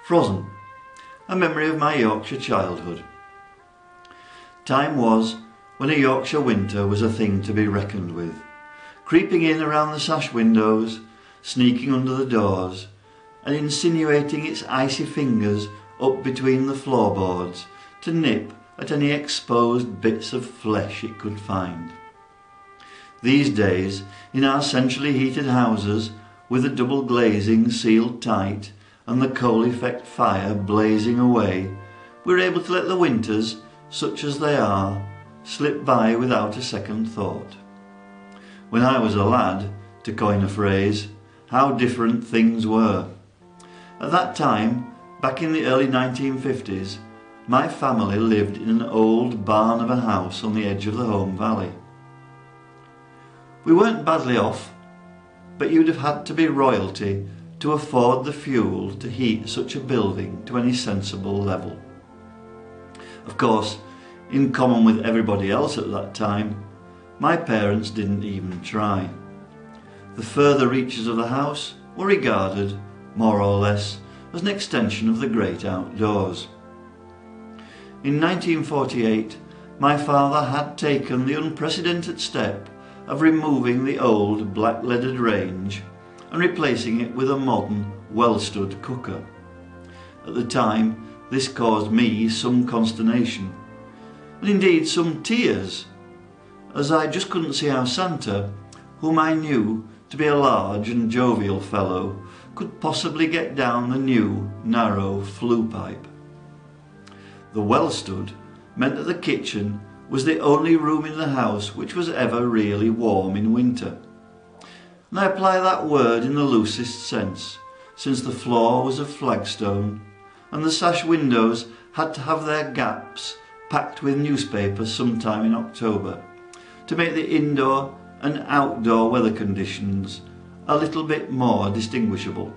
Frozzen, a memory of my Yorkshire childhood. Time was when a Yorkshire winter was a thing to be reckoned with, creeping in around the sash windows, sneaking under the doors, and insinuating its icy fingers up between the floorboards to nip at any exposed bits of flesh it could find. These days, in our centrally heated houses, with the double glazing sealed tight and the coal effect fire blazing away, we're able to let the winters, such as they are, slip by without a second thought. When I was a lad, to coin a phrase, how different things were. At that time, back in the early 1950s, my family lived in an old barn of a house on the edge of the home valley. We weren't badly off, but you'd have had to be royalty to afford the fuel to heat such a building to any sensible level. Of course, in common with everybody else at that time, my parents didn't even try. The further reaches of the house were regarded, more or less, as an extension of the great outdoors. In 1948, my father had taken the unprecedented step of removing the old black-leaded range and replacing it with a modern, well-stood cooker. At the time, this caused me some consternation, and indeed some tears, as I just couldn't see how Santa, whom I knew to be a large and jovial fellow, could possibly get down the new, narrow flue pipe. The well-stood meant that the kitchen was the only room in the house which was ever really warm in winter. And I apply that word in the loosest sense, since the floor was of flagstone and the sash windows had to have their gaps packed with newspaper sometime in October to make the indoor and outdoor weather conditions a little bit more distinguishable.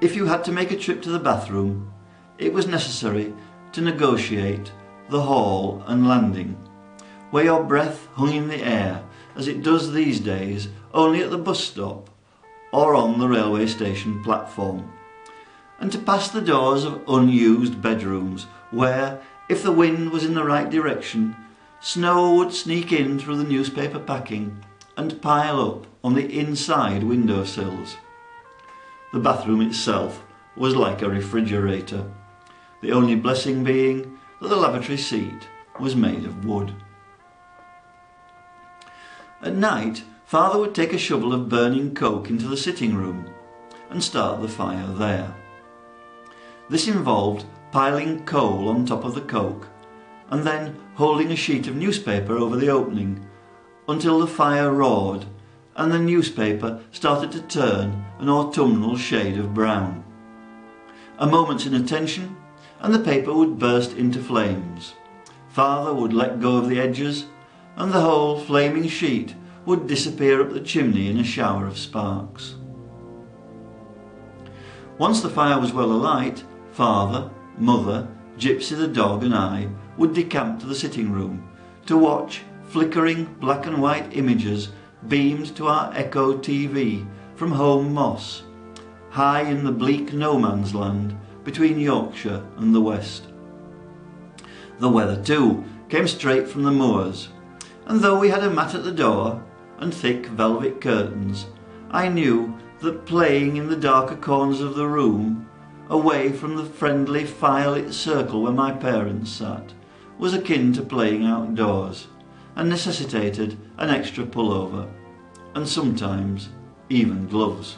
If you had to make a trip to the bathroom, it was necessary to negotiate the hall and landing, where your breath hung in the air as it does these days only at the bus stop or on the railway station platform, and to pass the doors of unused bedrooms where, if the wind was in the right direction, snow would sneak in through the newspaper packing and pile up on the inside windowsills. The bathroom itself was like a refrigerator, the only blessing being that the lavatory seat was made of wood. At night, Father would take a shovel of burning coke into the sitting room and start the fire there. This involved piling coal on top of the coke and then holding a sheet of newspaper over the opening until the fire roared and the newspaper started to turn an autumnal shade of brown. A moment's inattention and the paper would burst into flames. Father would let go of the edges and the whole flaming sheet would disappear up the chimney in a shower of sparks. Once the fire was well alight, Father, Mother, Gypsy the dog and I would decamp to the sitting room to watch flickering black and white images beamed to our Echo TV from Home Moss, high in the bleak no man's land between Yorkshire and the west. The weather too came straight from the moors, and though we had a mat at the door and thick velvet curtains, I knew that playing in the darker corners of the room, away from the friendly firelit circle where my parents sat, was akin to playing outdoors and necessitated an extra pullover, and sometimes even gloves.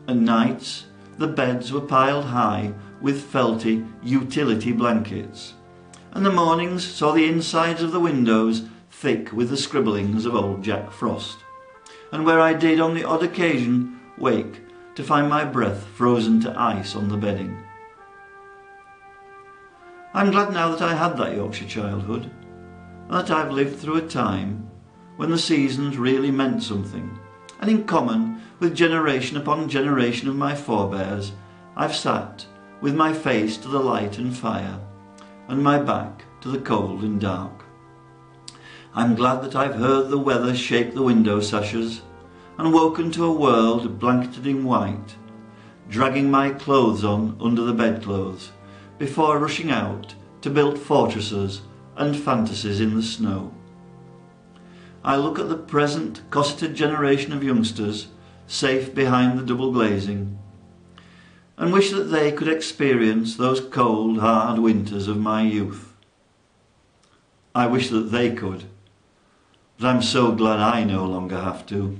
At nights, the beds were piled high with felty utility blankets, and the mornings saw the insides of the windows thick with the scribblings of old Jack Frost, and where I did on the odd occasion wake to find my breath frozen to ice on the bedding. I'm glad now that I had that Yorkshire childhood, and that I've lived through a time when the seasons really meant something, and in common with generation upon generation of my forebears, I've sat with my face to the light and fire, and my back to the cold and dark. I'm glad that I've heard the weather shake the window sashes, and woken to a world blanketed in white, dragging my clothes on under the bedclothes, before rushing out to build fortresses and fantasies in the snow. I look at the present cosseted generation of youngsters, safe behind the double glazing, and wish that they could experience those cold, hard winters of my youth. I wish that they could, but I'm so glad I no longer have to.